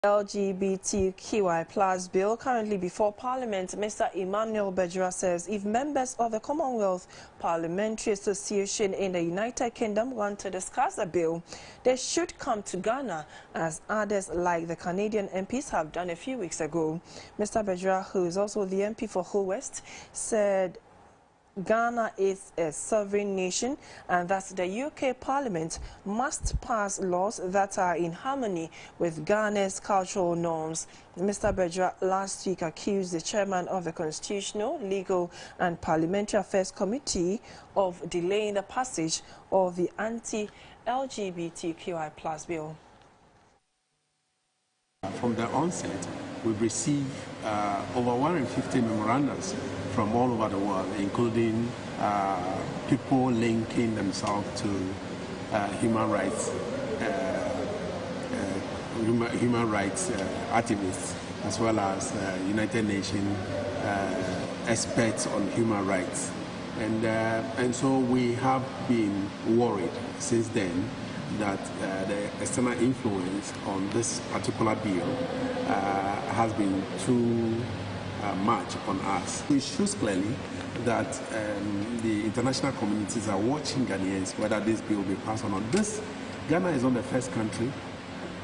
LGBTQI plus bill currently before Parliament, Mr. Emmanuel Bejura says if members of the Commonwealth Parliamentary Association in the United Kingdom want to discuss the bill, they should come to Ghana, as others like the Canadian MPs have done a few weeks ago. Mr. Bejura, who is also the MP for Hull West, said Ghana is a sovereign nation and that the UK Parliament must pass laws that are in harmony with Ghana's cultural norms. Mr. Bejura last week accused the chairman of the Constitutional, Legal and Parliamentary Affairs Committee of delaying the passage of the anti-LGBTQI plus bill. From the onset, we've received over 150 memorandums from all over the world, including people linking themselves to human rights activists, as well as United Nations experts on human rights. And so we have been worried since then that the external influence on this particular bill has been too much on us. It shows clearly that the international communities are watching Ghanaians whether this bill will be passed or not. Ghana is not the first country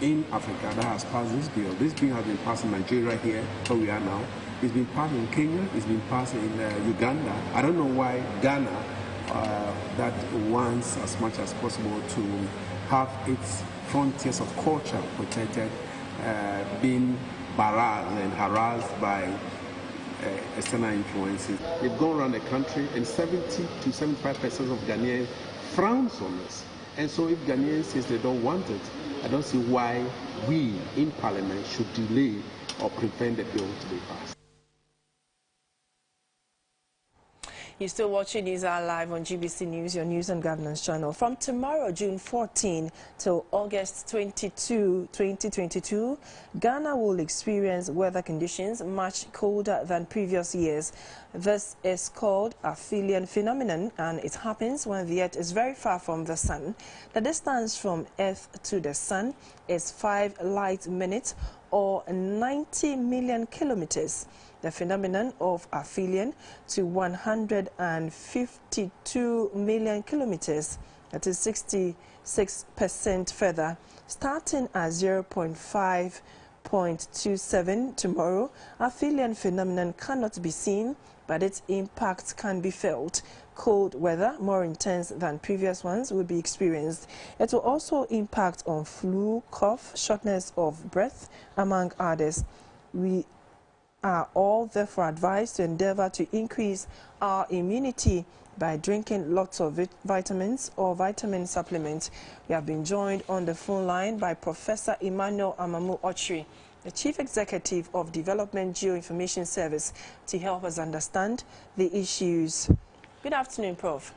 in Africa that has passed this bill. This bill has been passed in Nigeria here, where we are now. It's been passed in Kenya, it's been passed in Uganda. I don't know why Ghana, that wants as much as possible to have its frontiers of culture protected, being barraged and harassed by external influences. They've gone around the country and 70 to 75% of Ghanaians frowns on this. And so if Ghanaians say they don't want it, I don't see why we in Parliament should delay or prevent the bill to be passed. You're still watching News Hour live on GBC News, your news and governance channel. From tomorrow, June 14 till August 22, 2022, Ghana will experience weather conditions much colder than previous years. This is called a aphelion phenomenon, and it happens when the Earth is very far from the Sun. The distance from Earth to the Sun is 5 light minutes or 90 million kilometers. The phenomenon of aphelion to 152 million kilometers, that is 66% further. Starting at 0.5.27 tomorrow, aphelion phenomenon cannot be seen, but its impact can be felt. Cold weather, more intense than previous ones, will be experienced. It will also impact on flu, cough, shortness of breath, among others. We are all therefore advised to endeavor to increase our immunity by drinking lots of vitamins or vitamin supplements. We have been joined on the phone line by Professor Emmanuel Amamu Ochri, the Chief Executive of Development Geoinformation Service, to help us understand the issues. Good afternoon, Prof.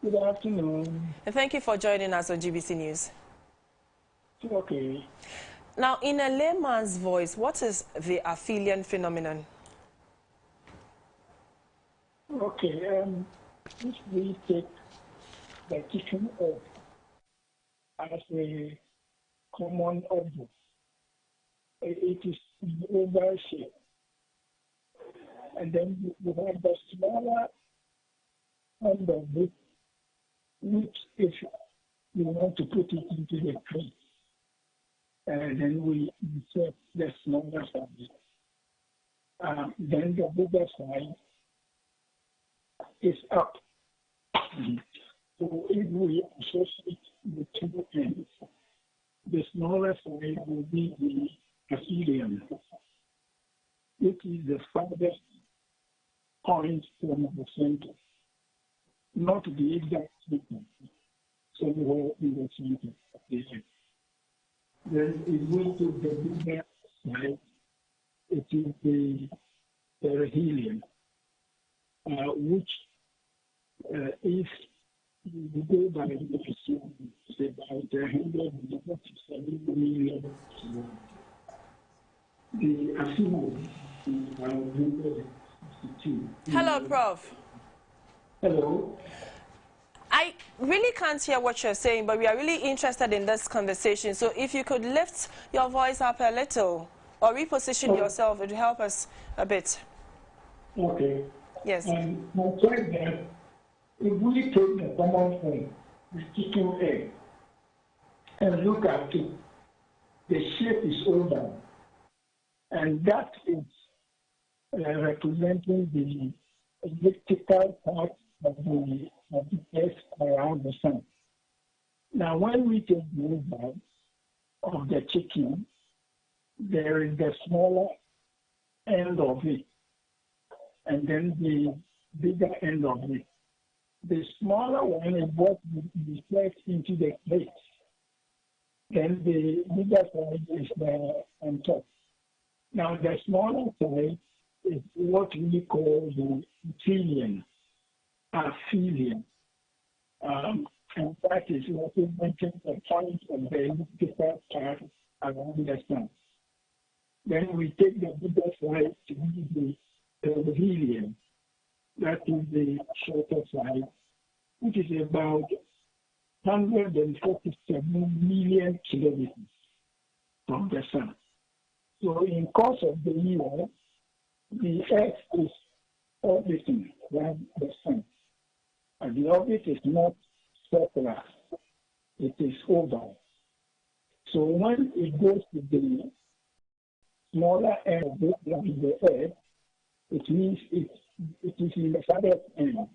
Good afternoon. And thank you for joining us on GBC News. Okay. Now, in a layman's voice, what is the aphelion phenomenon? Okay, if we take the chicken egg as a common object, it is in oval shape. And then you have the smaller end of it, which if you want to put it into the crate, and then we insert the smaller side. Then the bigger side is up. So if we associate the two ends, the smaller side will be the aphelion, which is the farthest point from the center, not the exact center, somewhere in the center of the end. Then if we took the bigger side, it is the perihelion, which if you go by the definition, it's about 147 million. The aphelion is about 162. Hello, Prof. Hello. I I really can't hear what you're saying, but we are really interested in this conversation. So if you could lift your voice up a little or reposition yourself, it would help us a bit. Okay. Yes. My point that if we take the common thing, the chicken egg, and look at it, the shape is oval, and that is representing the elliptical part of the earth around the sun. Now, when we take the oval of the chicken, there is the smaller end of it, and then the bigger end of it. The smaller one is what reflects into the plate. Then the bigger side is on top. Now, the smaller side is what we call the aphelium. And that is representing the point of the elliptical part around the sun. Then we take the bigger side to be the helium. That is the shorter side, which is about 147 million kilometers from the sun. So in course of the year, the Earth is orbiting around the sun. And the orbit is not circular, it is oval. So when it goes to the smaller end of the Earth, it means it is in the farthest end.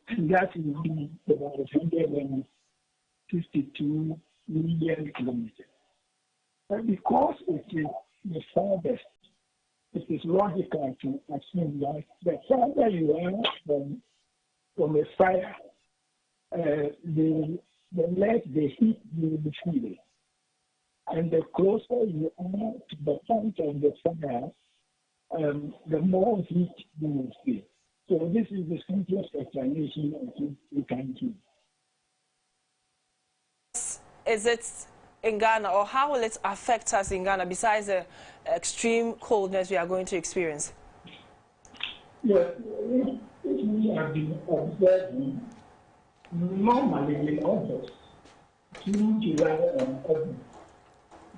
And that will be about 152 million kilometers. But because it is the farthest, it is logical to assume that the farther you are from a fire, the less the heat you will feel. And the closer you are to the point of the fire, the more heat you will feel. So this is the simplest explanation I think we can give. Is it in Ghana, or how will it affect us in Ghana besides the extreme coldness we are going to experience? Yes, we have been observing normally in August, June, July, and August,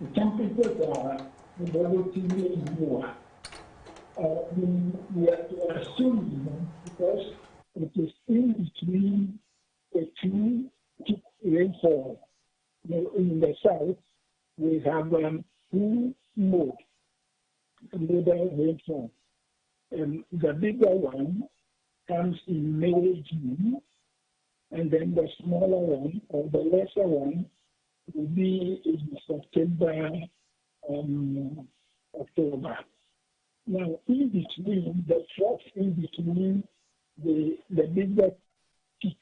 the temperatures are relatively lower. We are assuming because it is in between the two peak rainfall. In the south, we have two modes, global rainfall. The bigger one comes in May, June, and then the smaller one or the lesser one will be in September, October. Now, in between, the trough in between the bigger peak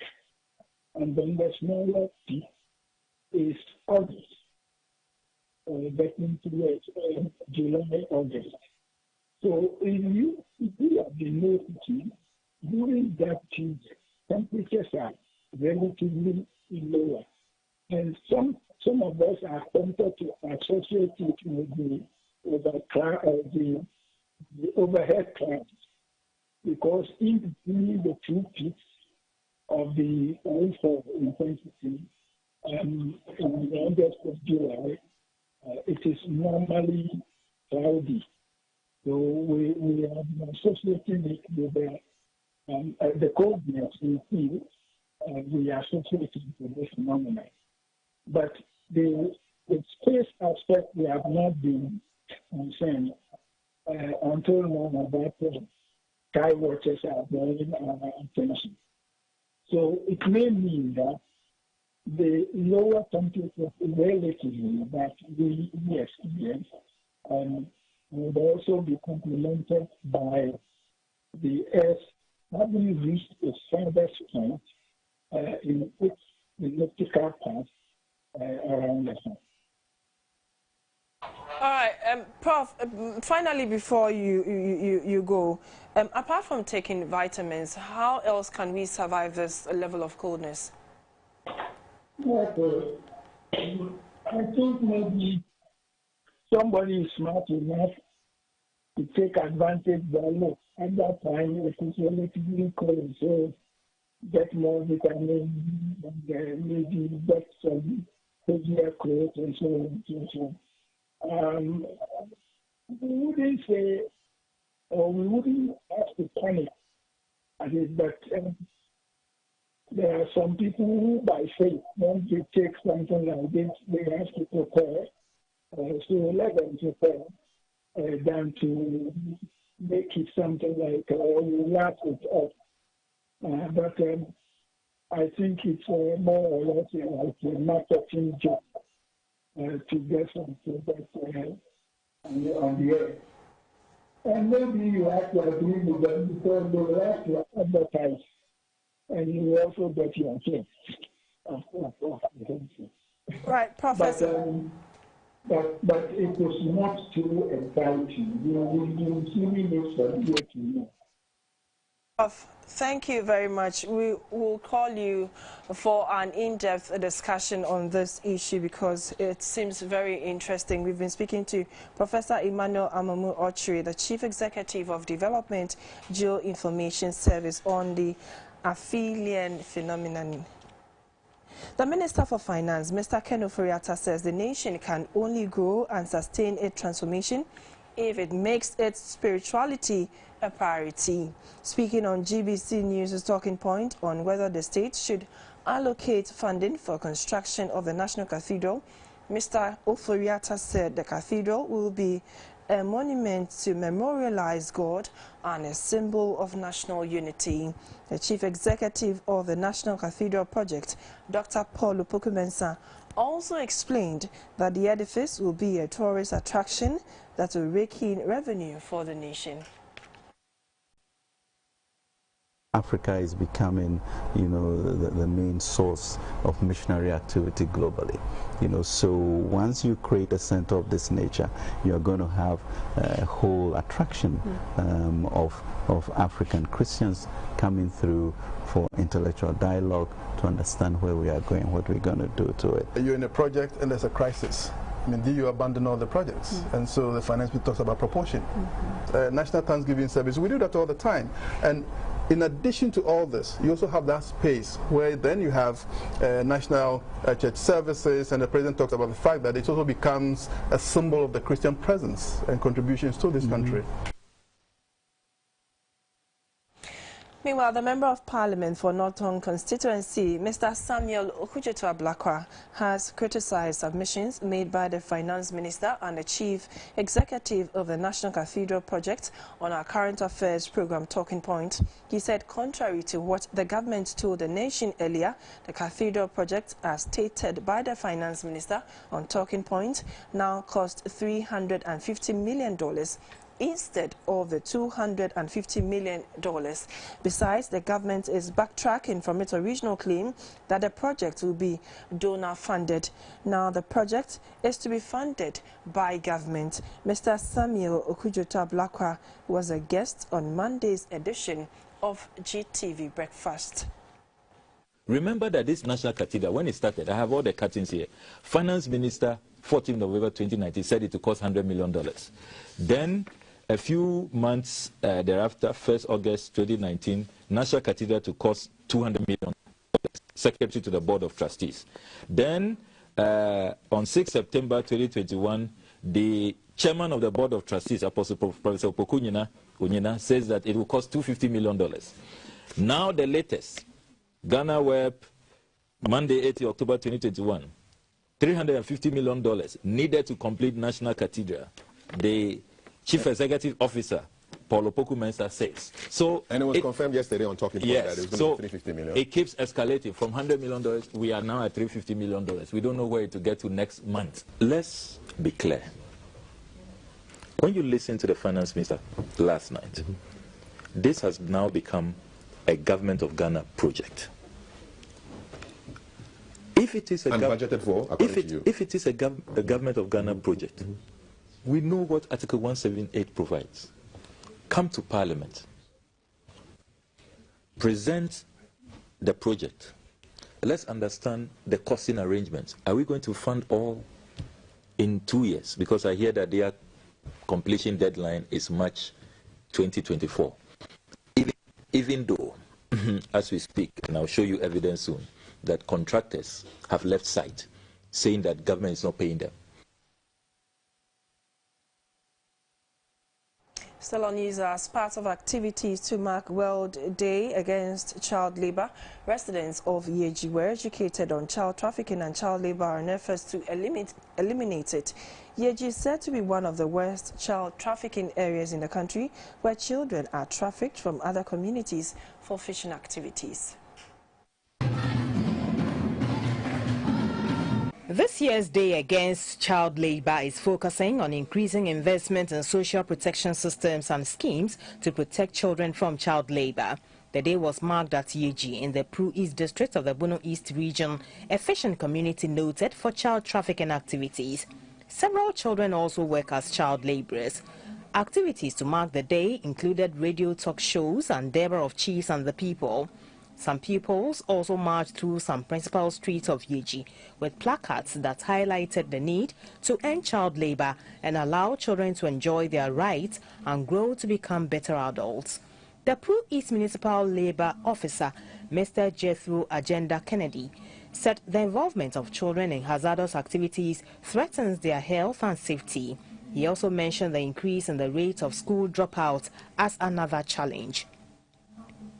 and then the smaller peak is August, getting towards July, August. So if you have been noticing, during that period, temperatures are relatively lower. And some of us are tempted to associate it with the overhead clouds, because in between the two peaks of the rainfall intensity, in the August of July, it is normally cloudy. So we are associating it with the coldness we feel. We are associating with this phenomenon. But the space aspect we have not been concerned until now about sky watchers are drawing our attention. So it may mean that the lower temperatures relatively that we experience would also be complemented by the Earth having reached its farthest point in its elliptical path around the sun. All right, Prof. Finally, before you go, apart from taking vitamins, how else can we survive this level of coldness? Okay. I think maybe somebody is smart enough to take advantage of it. At that time, it is relatively cold, so get more vitamin, and maybe get some heavier clothes and so on and so on. We wouldn't say, or we wouldn't have to panic at it, but there are some people who, by faith, want to take something like this, they have to prepare. So let them prepare than to make it something like, you laugh it off. But I think it's more or less like a marketing job to get something that on the air. And maybe you have to agree with them because they will have to advertise, and you also get your case. Right, Professor. But it was not too exciting. You really need somebody to know. Thank you very much. We will call you for an in-depth discussion on this issue because it seems very interesting. We've been speaking to Professor Emmanuel Amamu Ochiri, the Chief Executive of Development Geoinformation Service, on the aphelion phenomenon. The Minister for Finance, Mr. Ken Ofori-Atta, says the nation can only grow and sustain its transformation if it makes its spirituality a priority. Speaking on GBC News' talking point on whether the state should allocate funding for construction of the National Cathedral, Mr. Ofori-Atta said the cathedral will be a monument to memorialize God and a symbol of national unity. The Chief Executive of the National Cathedral Project, Dr. Paul Opoku-Mensah, also explained that the edifice will be a tourist attraction that will rake in revenue for the nation. Africa is becoming, the main source of missionary activity globally. So once you create a center of this nature, you're going to have a whole attraction of African Christians coming through for intellectual dialogue to understand where we are going, what we're going to do to it. You're in a project and there's a crisis. Do you abandon all the projects? And so the finance bill talks about proportion. National Thanksgiving Service, we do that all the time. And in addition to all this, you also have that space where then you have national church services, and the president talks about the fact that it also becomes a symbol of the Christian presence and contributions to this country. Meanwhile, the Member of Parliament for Northern Constituency, Mr. Samuel Okudzeto-Ablakwa, has criticized submissions made by the Finance Minister and the Chief Executive of the National Cathedral Project on our current affairs program Talking Point. He said, contrary to what the government told the nation earlier, the Cathedral Project, as stated by the Finance Minister on Talking Point, now cost $350 million. Instead of the $250 million. Besides, the government is backtracking from its original claim that the project will be donor-funded. Now, the project is to be funded by government. Mr. Samuel Okudzeto-Ablakwa was a guest on Monday's edition of GTV Breakfast. Remember that this National Cathedral, when it started, I have all the cuttings here. Finance Minister, 14th November 2019, said it would cost $100 million. Then, a few months thereafter, 1st August 2019, National Cathedral to cost $200 million, Secretary to the Board of Trustees. Then, on 6 September 2021, the Chairman of the Board of Trustees, Apostle Professor Opoku-Mensah, says that it will cost $250 million. Now, the latest, Ghana Web, Monday, 8 October 2021, $350 million needed to complete National Cathedral. The Chief Executive Officer, Paul Opoku-Mensah, says. And it was confirmed yesterday on Talking Point that it was going to be $350 million. It keeps escalating from $100 million. We are now at $350 million. We don't know where to get to next month. Let's be clear. When you listen to the Finance Minister last night, this has now become a Government of Ghana project. If it is a budgeted for, if it is a Government of Ghana project, we know what Article 178 provides. Come to Parliament, present the project. Let's understand the costing arrangements. Are we going to fund all in 2 years? Because I hear that their completion deadline is March 2024. Even though as we speak, and I'll show you evidence soon, that contractors have left site, saying that government is not paying them. Still on news, as part of activities to mark World Day Against Child Labor, residents of Yeji were educated on child trafficking and child labor in efforts to eliminate it. Yeji is said to be one of the worst child trafficking areas in the country, where children are trafficked from other communities for fishing activities. This year's Day Against Child Labor is focusing on increasing investment in social protection systems and schemes to protect children from child labor. The day was marked at Yeji in the Pru East district of the Bono East region, a fishing community noted for child trafficking activities. Several children also work as child laborers. Activities to mark the day included radio talk shows and Debra of Chiefs and the People. Some pupils also marched through some principal streets of Yeji with placards that highlighted the need to end child labor and allow children to enjoy their rights and grow to become better adults. The Pru East Municipal Labor Officer, Mr. Jethro Agenda Kennedy, said the involvement of children in hazardous activities threatens their health and safety. He also mentioned the increase in the rate of school dropouts as another challenge.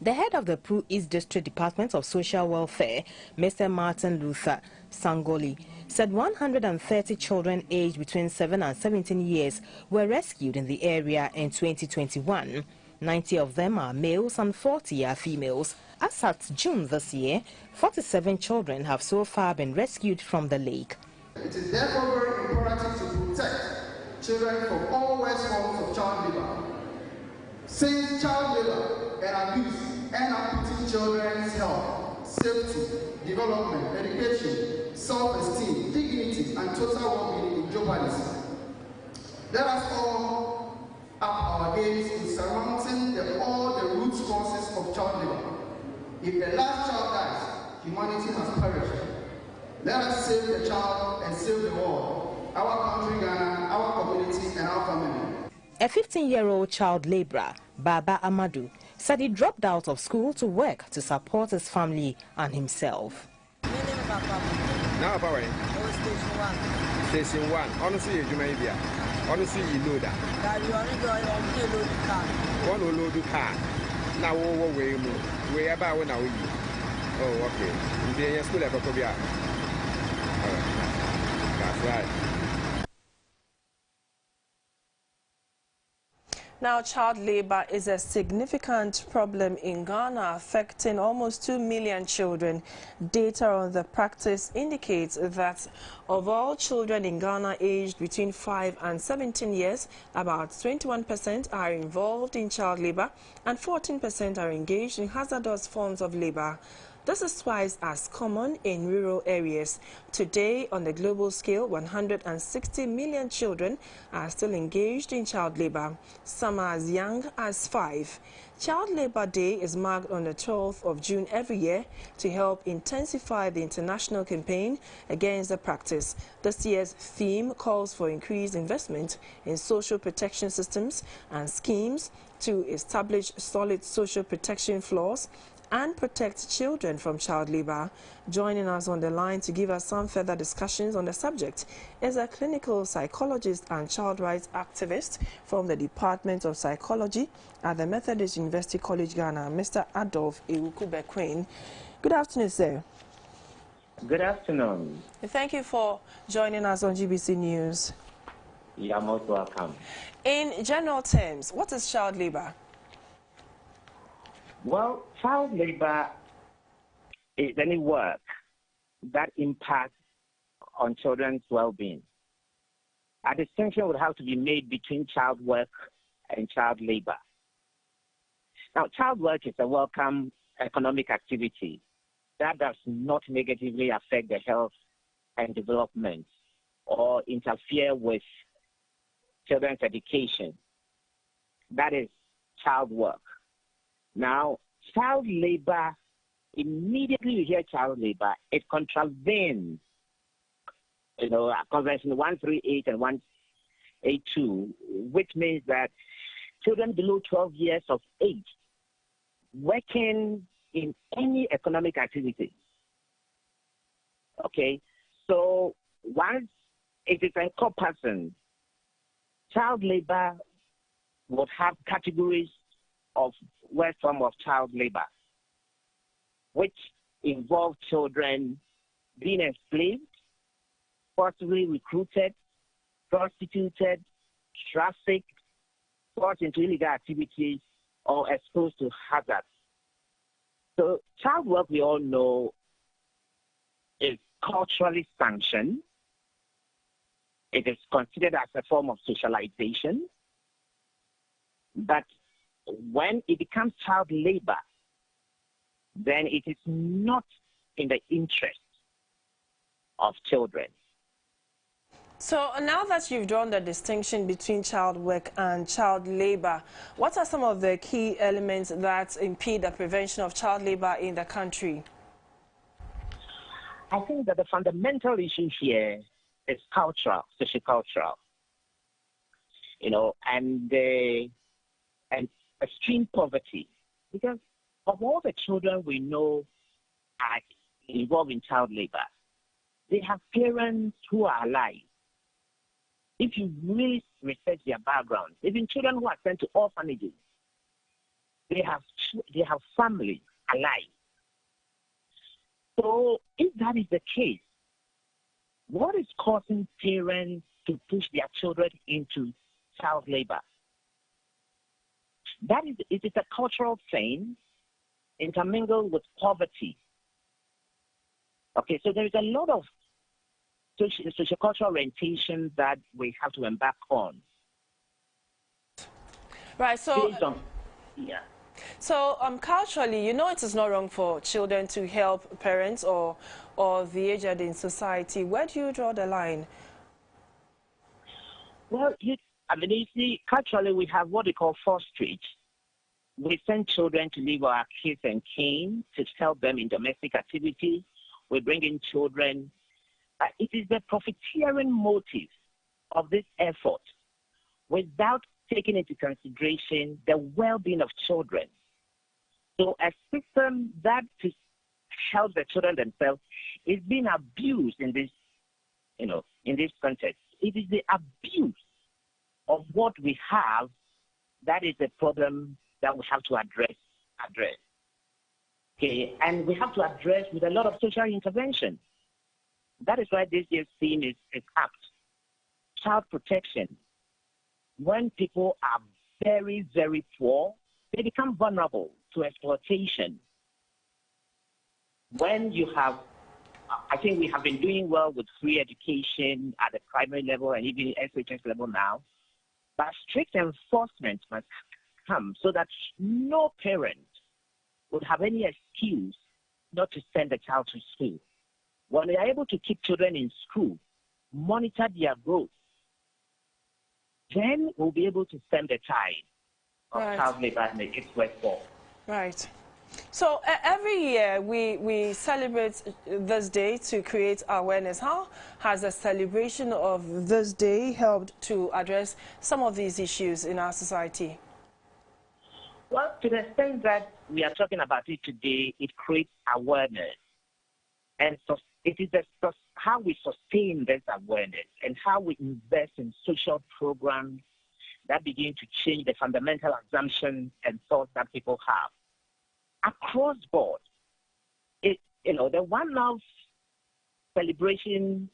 The head of the Pru East District Department of Social Welfare, Mr. Martin Luther Sangoli, said 130 children aged between 7 and 17 years were rescued in the area in 2021. 90 of them are males and 40 are females. As at June this year, 47 children have so far been rescued from the lake. It is therefore very imperative to protect children from all worst forms of child labor. Since child labor and abuse end up putting children's health, safety, development, education, self-esteem, dignity, and total well-being in jeopardy, let us all up our gaze in surmounting all the root causes of child labor. If the last child dies, humanity has perished. Let us save the child and save the world, our country, Ghana, our community, and our family. A 15-year-old child laborer, Baba Amadou, said he dropped out of school to work to support his family and himself. Now, how are you? Station 1. Honestly, you may be. Honestly, you know that. One will load the car. Now, where about when I will. Oh, okay. You're in school at Pacobia. That's right. Now, child labor is a significant problem in Ghana, affecting almost 2 million children. Data on the practice indicates that of all children in Ghana aged between 5 and 17 years, about 21% are involved in child labor and 14% are engaged in hazardous forms of labor. This is twice as common in rural areas. Today, on the global scale, 160 million children are still engaged in child labor, some are as young as 5. Child Labor Day is marked on the 12th of June every year to help intensify the international campaign against the practice. This year's theme calls for increased investment in social protection systems and schemes to establish solid social protection floors and protect children from child labor. Joining us on the line to give us some further discussions on the subject is a clinical psychologist and child rights activist from the Department of Psychology at the Methodist University College, Ghana, Mr. Adolf Ewuku-Bequin. Good afternoon, sir. Good afternoon. Thank you for joining us on GBC News. You're most welcome. In general terms, what is child labor? Well, child labor is any work that impacts on children's well-being. A distinction would have to be made between child work and child labor. Now, child work is a welcome economic activity that does not negatively affect the health and development or interfere with children's education. That is child work. Now, child labor, immediately you hear child labor, it contravenes, Convention 138 and 182, which means that children below 12 years of age working in any economic activity. Okay, so once it is encompassing, child labor would have categories of worst form of child labor, which involve children being enslaved, forcibly recruited, prostituted, trafficked, forced into illegal activities, or exposed to hazards. So child work, we all know, is culturally sanctioned. It is considered as a form of socialization. But when it becomes child labor, then it is not in the interest of children. So now that you've drawn the distinction between child work and child labor, what are some of the key elements that impede the prevention of child labor in the country? I think that the fundamental issue here is cultural, sociocultural, and extreme poverty. Because of all the children we know are involved in child labor, they have parents who are alive. If you really research their background, even children who are sent to orphanages, they have families alive. So if that is the case, what is causing parents to push their children into child labor? It is a cultural thing intermingled with poverty. Okay, so there is a lot of sociocultural orientation that we have to embark on. Right, so... Yeah. So culturally, it is not wrong for children to help parents or the aged in society. Where do you draw the line? Well, you see, culturally we have what we call fosterage. We send children to live with our kids and kin to help them in domestic activities. We bring in children. It is the profiteering motive of this effort without taking into consideration the well-being of children. So a system that helps the children themselves is being abused in this, in this context. It is the abuse of what we have that is the problem that we have to address. Okay, and we have to address with a lot of social intervention. That is why this year's theme is apt. Child protection. When people are very, very poor, they become vulnerable to exploitation. When you have, I think we have been doing well with free education at the primary level and even SHS level now, but strict enforcement must come so that no parent would have any excuse not to send a child to school. When they are able to keep children in school, monitor their growth, then we'll be able to stem the tide of child labor and make it worthwhile. Right. So every year we celebrate this day to create awareness. How has the celebration of this day helped to address some of these issues in our society? Well, to the extent that we are talking about it today, it creates awareness. And so it is how we sustain this awareness and how we invest in social programs that begin to change the fundamental assumptions and thoughts that people have. Across board, the one-off celebration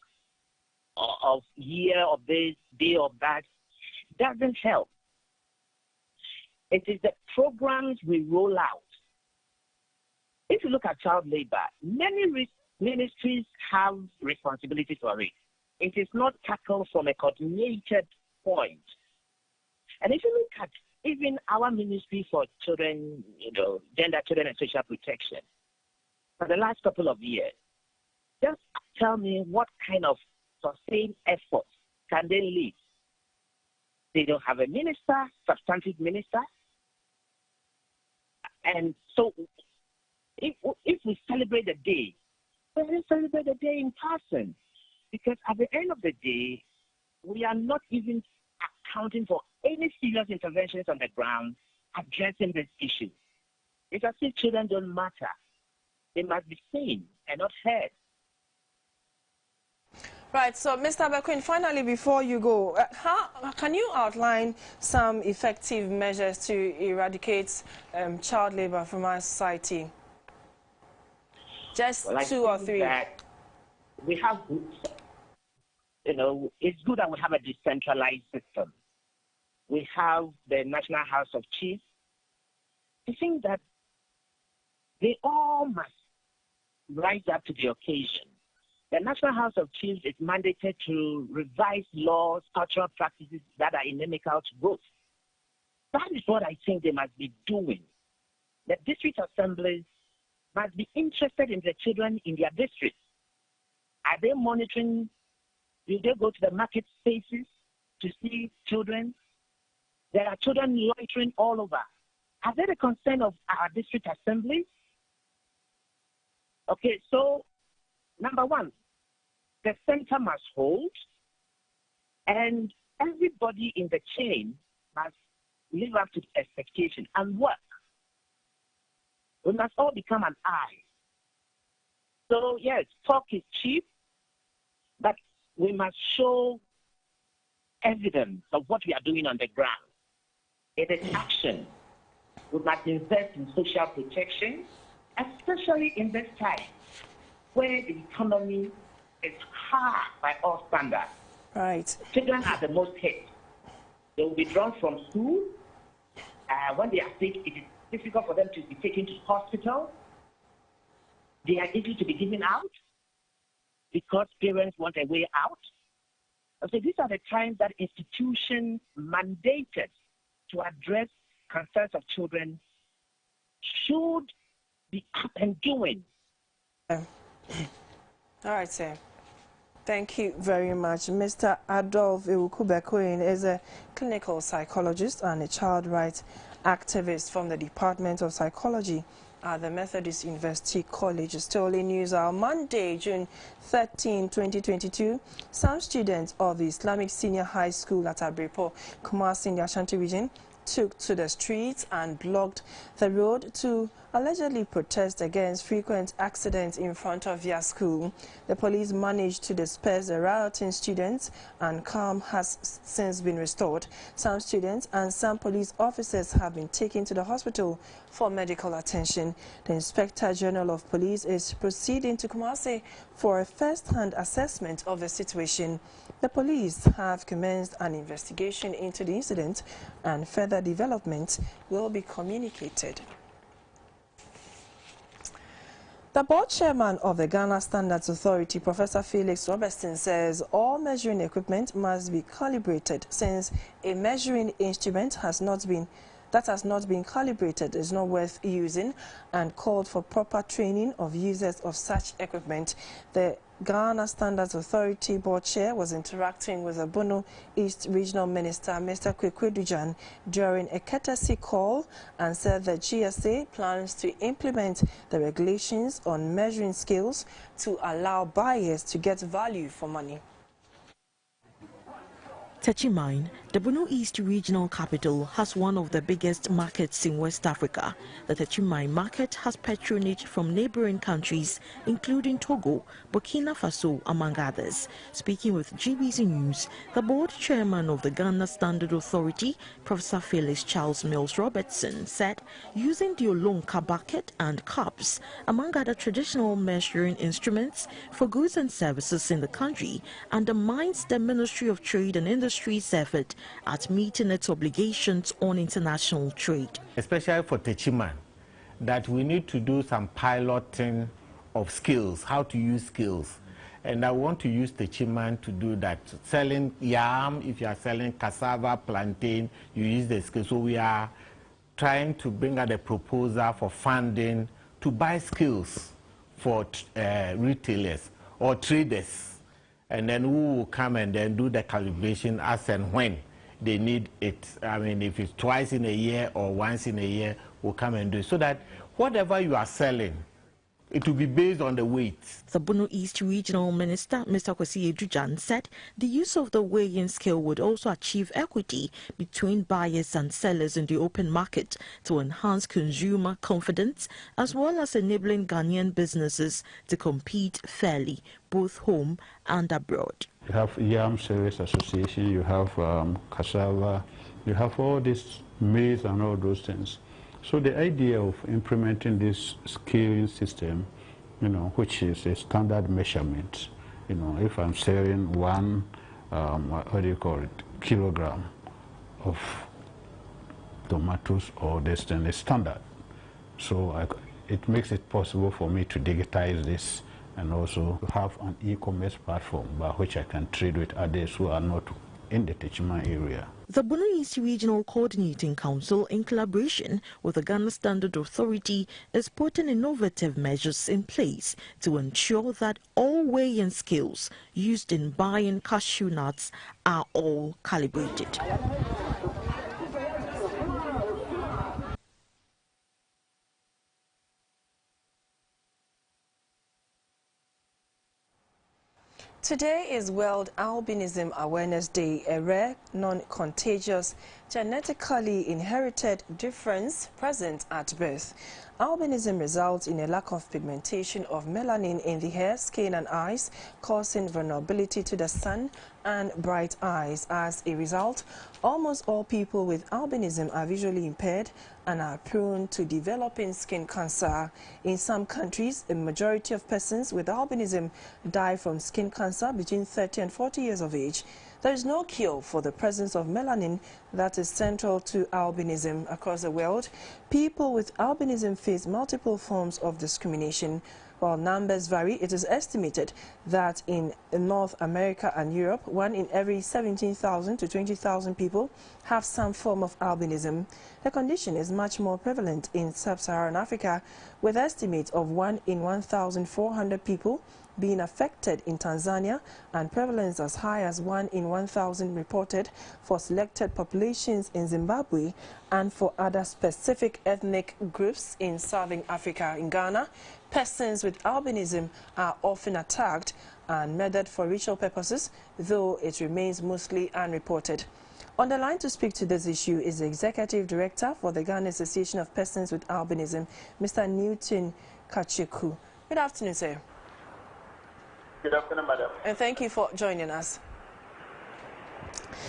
of year of this, day of that, doesn't help. It is the programs we roll out. If you look at child labor, many ministries have responsibility for it. It is not tackled from a coordinated point. And if you look at even our ministry for children, gender, children, and social protection, for the last couple of years, just tell me what kind of sustained effort can they lead? They don't have a minister, substantive minister. And so if we celebrate the day, let's celebrate the day in person. Because at the end of the day, we are not even accounting for any serious interventions on the ground addressing this issue. It's as if children don't matter. They must be seen and not heard. Right, so Mr. Bequin, finally, before you go, how can you outline some effective measures to eradicate child labor from our society? Just Well, two or three. That we have, it's good that we have a decentralized system. We have the National House of Chiefs. I think that they all must rise up to the occasion. The National House of Chiefs is mandated to revise laws, cultural practices that are inimical to growth. That is what I think they must be doing. The district assemblies must be interested in the children in their districts. Are they monitoring? Do they go to the market spaces to see children? There are children loitering all over. Are they the concern of our district assemblies? Okay, so number one, the center must hold, and everybody in the chain must live up to the expectation and work. We must all become an eye. So yes, talk is cheap, but we must show evidence of what we are doing on the ground. It is action. We must invest in social protection, especially in this time where the economy is hard by all standards. Right. Children are the most hit. They will be drawn from school. When they are sick, it is difficult for them to be taken to hospital. They are easy to be given out because parents want a way out. So these are the times that institutions mandated to address concerns of children should be up and doing. All right, sir. Thank you very much. Mr. Adolf Iwuku-Bequin is a clinical psychologist and a child rights activist from the Department of Psychology at the Methodist University College. Stolen news on Monday, June 13, 2022. Some students of the Islamic Senior High School at Abrepo, Kumasi in the Ashanti region, took to the streets and blocked the road to allegedly protest against frequent accidents in front of their school. The police managed to disperse the rioting students and calm has since been restored. Some students and some police officers have been taken to the hospital for medical attention. The Inspector General of Police is proceeding to Kumasi for a first-hand assessment of the situation. The police have commenced an investigation into the incident and further developments will be communicated. The board chairman of the Ghana Standards Authority, Professor Felix Robertson, says all measuring equipment must be calibrated since a measuring instrument has not been calibrated is not worth using, and called for proper training of users of such equipment. The Ghana Standards Authority board chair was interacting with the Bono East Regional Minister, Mr. Kwekwedujan, during a courtesy call and said the GSA plans to implement the regulations on measuring scales to allow buyers to get value for money. Techimine, the Bono East regional capital, has one of the biggest markets in West Africa. The Techimine market has patronage from neighboring countries, including Togo, Burkina Faso, among others. Speaking with GBC News, the board chairman of the Ghana Standard Authority, Professor Felix Charles Mills Robertson, said using the Olonka bucket and cups, among other traditional measuring instruments for goods and services in the country, undermines the Ministry of Trade and Industry's effort at meeting its obligations on international trade. Especially for Techiman, that we need to do some piloting of skills, how to use skills. And I want to use Techiman to do that. Selling yam, if you are selling cassava, plantain, you use the skills. So we are trying to bring out a proposal for funding to buy skills for retailers or traders. And then we will come and then do the calibration as and when they need it. I mean, if it's twice in a year or once in a year, we'll come and do it. So that whatever you are selling, It will be based on the weight. The Bono East Regional Minister, Mr. Kwesi Edujan, said the use of the weighing scale would also achieve equity between buyers and sellers in the open market to enhance consumer confidence, as well as enabling Ghanaian businesses to compete fairly, both home and abroad. You have Yam Service Association, you have cassava, you have all this maize and all those things. So the idea of implementing this scaling system, which is a standard measurement, if I'm selling one, kilogram of tomatoes or this thing is standard. So it makes it possible for me to digitize this and also to have an e-commerce platform by which I can trade with others who are not in the Techiman area. The Bono East Regional Coordinating Council, in collaboration with the Ghana Standard Authority, is putting innovative measures in place to ensure that all weighing scales used in buying cashew nuts are all calibrated. Today is World Albinism Awareness Day, a rare, non-contagious, genetically inherited difference present at birth. Albinism results in a lack of pigmentation of melanin in the hair, skin and eyes, causing vulnerability to the sun and bright eyes. As a result, almost all people with albinism are visually impaired and are prone to developing skin cancer. In some countries, a majority of persons with albinism die from skin cancer between 30 and 40 years of age. There is no cure for the presence of melanin that is central to albinism across the world. People with albinism face multiple forms of discrimination. While numbers vary, it is estimated that in North America and Europe, 1 in every 17,000 to 20,000 people have some form of albinism. The condition is much more prevalent in sub-Saharan Africa, with estimates of 1 in 1,400 people being affected in Tanzania and prevalence as high as 1 in 1,000 reported for selected populations in Zimbabwe and for other specific ethnic groups in Southern Africa. In Ghana, persons with albinism are often attacked and murdered for ritual purposes, though it remains mostly unreported. On the line to speak to this issue is the Executive Director for the Ghana Association of Persons with Albinism, Mr. Newton Kacheku. Good afternoon, sir. Good afternoon, madam. And thank you for joining us.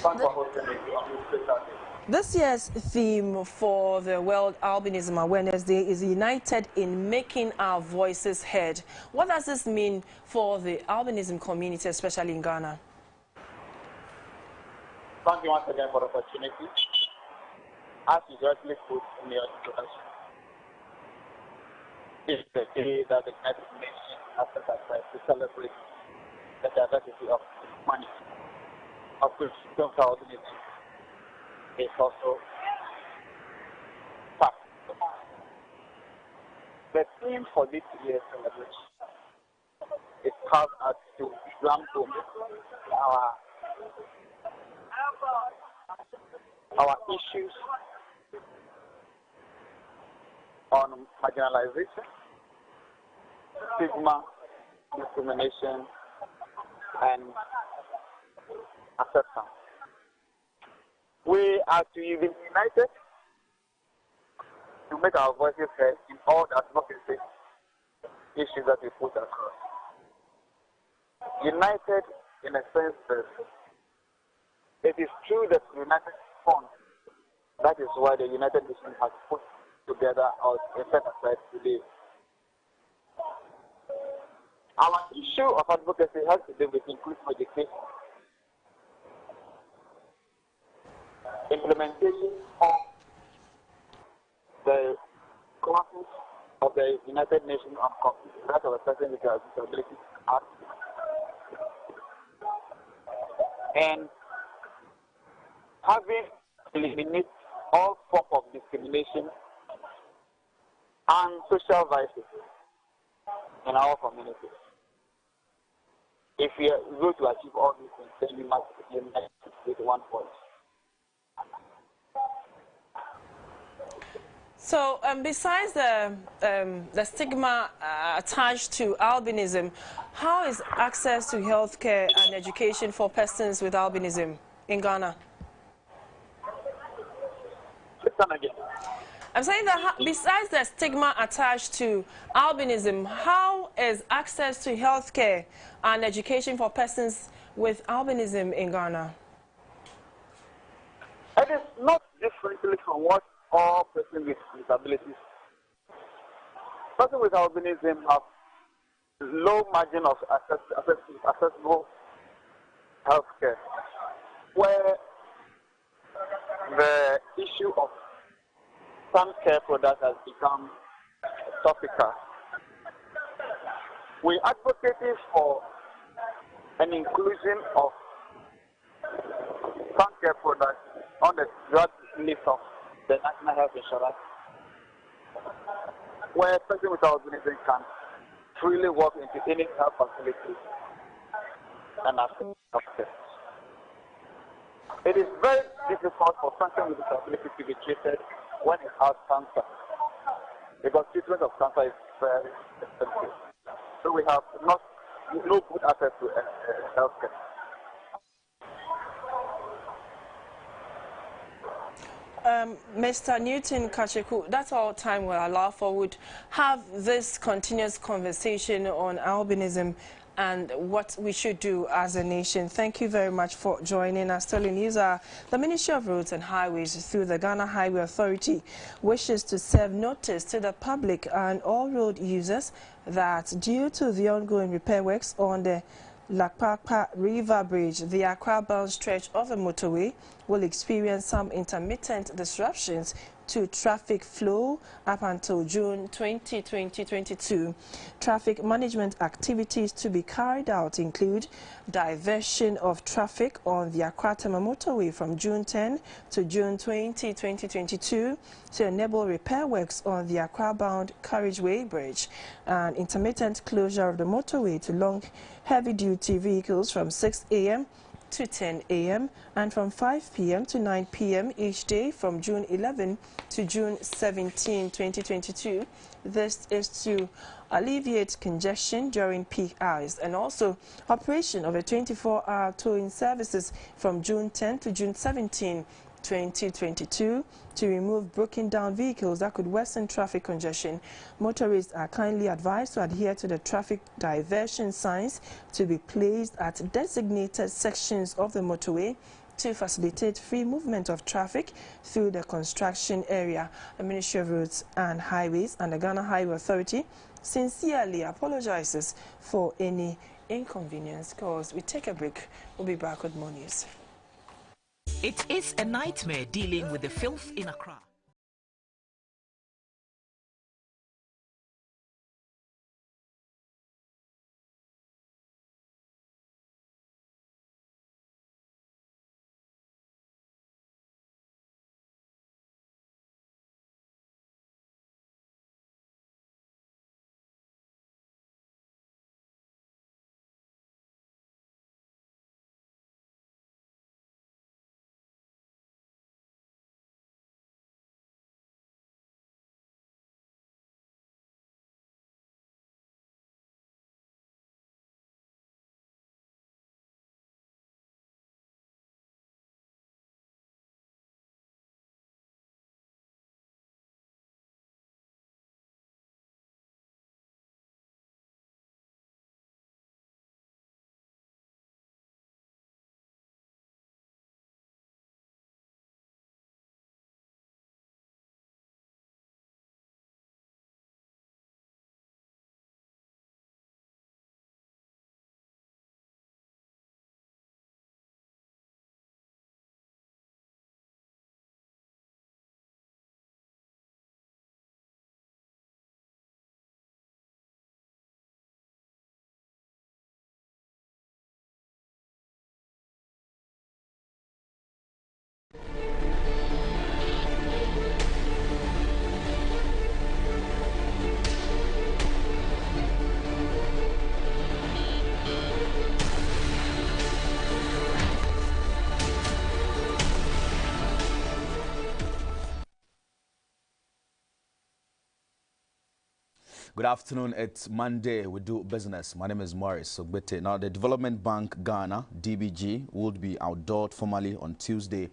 Thanks for hosting me on this special day. This year's theme for the World Albinism Awareness Day is United in Making Our Voices Heard. What does this mean for the albinism community, especially in Ghana? Thank you once again for the opportunity. As you rightly put in your introduction, this is the day that the United Nations Africa tries to celebrate the diversity of humanity, of which albinism is also part. The theme for this year's celebration is carved out to drum home our issues on marginalization, stigma, discrimination, and acceptance. We are to be united to make our voices heard in all the advocacy issues that we put across. United in a sense that it is through the United Front. That is why the United Nations has put together or set aside today. Our issue of advocacy has to do with inclusive education, implementation of the clauses of the United Nations on that of a person with disabilities Act, and having eliminated all forms of discrimination and social vices in our communities. If we are going to achieve all these things, then we must unite with one voice. So, besides the stigma attached to albinism, how is access to healthcare and education for persons with albinism in Ghana? I'm saying that besides the stigma attached to albinism, how is access to healthcare and education for persons with albinism in Ghana? It is not differently from what all persons with disabilities. Persons with albinism have low margin of accessible health care, where the issue of some care products has become topical. We advocated for an inclusion of some care products on the drug list of the National Health Insurance, where a person with albinism can freely walk into any health facility and access healthcare. It is very difficult for someone with disability to be treated when he has cancer, because treatment of cancer is very expensive. So we have no good access to healthcare. Mr. Newton Kacheku, that's all time will allow for. Would have this continuous conversation on albinism and what we should do as a nation. Thank you very much for joining us. Telling you the Ministry of Roads and Highways through the Ghana Highway Authority wishes to serve notice to the public and all road users that due to the ongoing repair works on the Lakpakpa River Bridge, the Accra-bound stretch of the motorway will experience some intermittent disruptions to traffic flow up until June 2022. Traffic management activities to be carried out include diversion of traffic on the Accra-Tema motorway from June 10 to June 20, 2022 to enable repair works on the Accra-bound carriageway bridge, and intermittent closure of the motorway to long heavy-duty vehicles from 6 a.m. to 10 a.m. and from 5 p.m. to 9 p.m. each day from June 11 to June 17, 2022. This is to alleviate congestion during peak hours, and also operation of a 24-hour towing services from June 10 to June 17, 2022 to remove broken down vehicles that could worsen traffic congestion. Motorists are kindly advised to adhere to the traffic diversion signs to be placed at designated sections of the motorway to facilitate free movement of traffic through the construction area. The Ministry of Roads and Highways and the Ghana Highway Authority sincerely apologizes for any inconvenience. Because we take a break, we'll be back with more news. It is a nightmare dealing with the filth in Accra. Good afternoon. It's Monday. We do business. My name is Morris Ogbete. Now, the Development Bank Ghana, DBG, would be outdoored formally on Tuesday,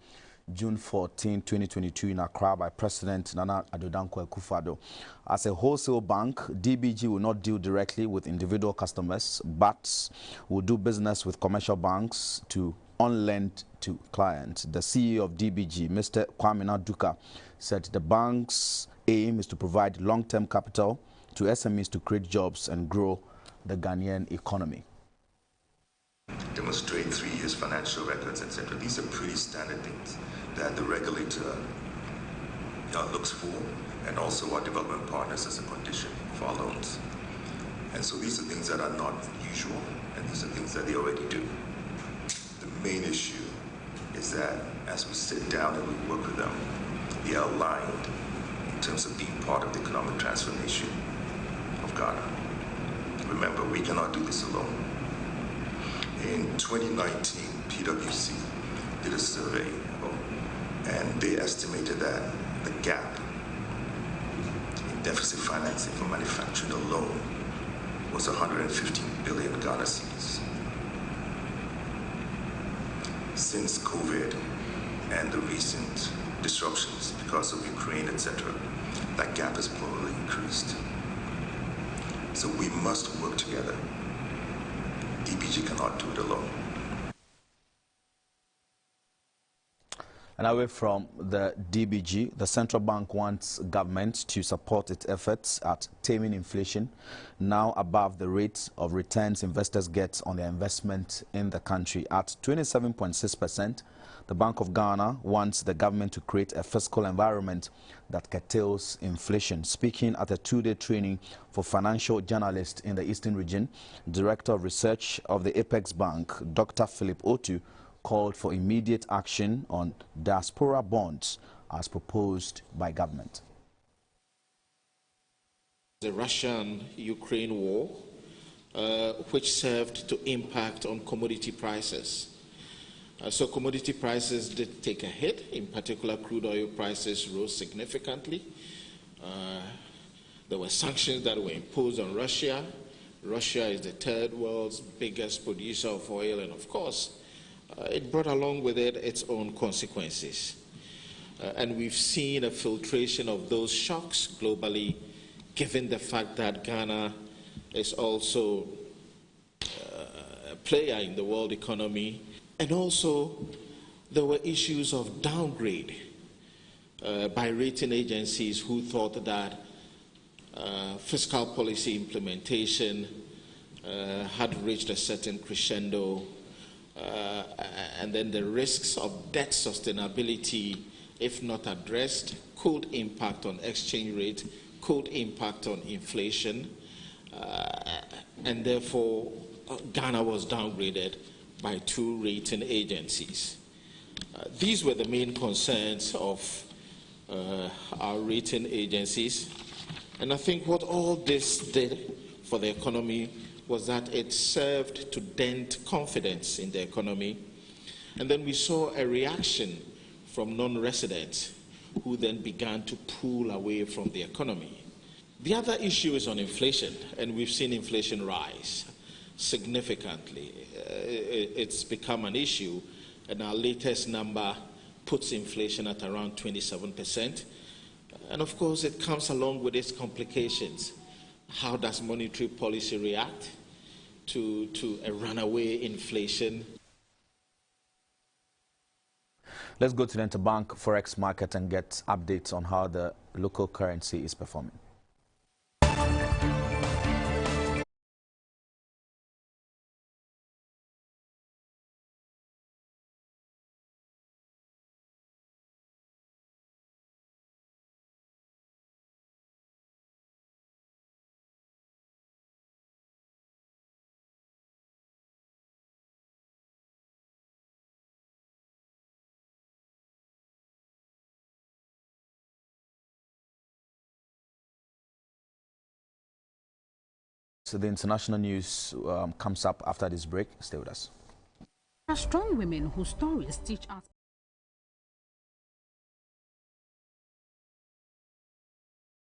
June 14, 2022 in Accra by President Nana Addo Dankwa Akufo-Addo. As a wholesale bank, DBG will not deal directly with individual customers, but will do business with commercial banks to on-lend to clients. The CEO of DBG, Mr. Kwame Naduka, said the bank's aim is to provide long-term capital to SMEs to create jobs and grow the Ghanaian economy. Demonstrate 3 years financial records, etc. These are pretty standard things that the regulator looks for, and also our development partners as a condition for our loans. And so these are things that are not usual, and these are things that they already do. The main issue is that as we sit down and we work with them, they are aligned in terms of being part of the economic transformation of Ghana. Remember, we cannot do this alone. In 2019, PwC did a survey, and they estimated that the gap in deficit financing for manufacturing alone was 115 billion Ghana cedis. Since COVID and the recent disruptions because of Ukraine, etc., that gap has probably increased. So we must work together. DBG cannot do it alone. And away from the DBG, the central bank wants government to support its efforts at taming inflation, now above the rate of returns investors get on their investment in the country. At 27.6%, the Bank of Ghana wants the government to create a fiscal environment that curtails inflation. Speaking at a two-day training for financial journalists in the Eastern region, Director of Research of the Apex Bank, Dr. Philip Otu, called for immediate action on diaspora bonds as proposed by government. The Russian-Ukraine war, which served to impact on commodity prices. So commodity prices did take a hit. In particular, crude oil prices rose significantly. There were sanctions that were imposed on Russia. Russia is the third world's biggest producer of oil, and of course, it brought along with it its own consequences. And we've seen a filtration of those shocks globally, given the fact that Ghana is also a player in the world economy. And also, there were issues of downgrade by rating agencies who thought that fiscal policy implementation had reached a certain crescendo, and then the risks of debt sustainability, if not addressed, could impact on exchange rate, could impact on inflation, and therefore Ghana was downgraded by two rating agencies. These were the main concerns of our rating agencies. And I think what all this did for the economy was that it served to dent confidence in the economy. And then we saw a reaction from non-residents who then began to pull away from the economy. The other issue is on inflation, and we've seen inflation rise significantly. It's become an issue, and our latest number puts inflation at around 27%. And of course, it comes along with its complications. How does monetary policy react to a runaway inflation? Let's go to the interbank forex market and get updates on how the local currency is performing. So the international news comes up after this break. Stay with us. There are strong women whose stories teach us.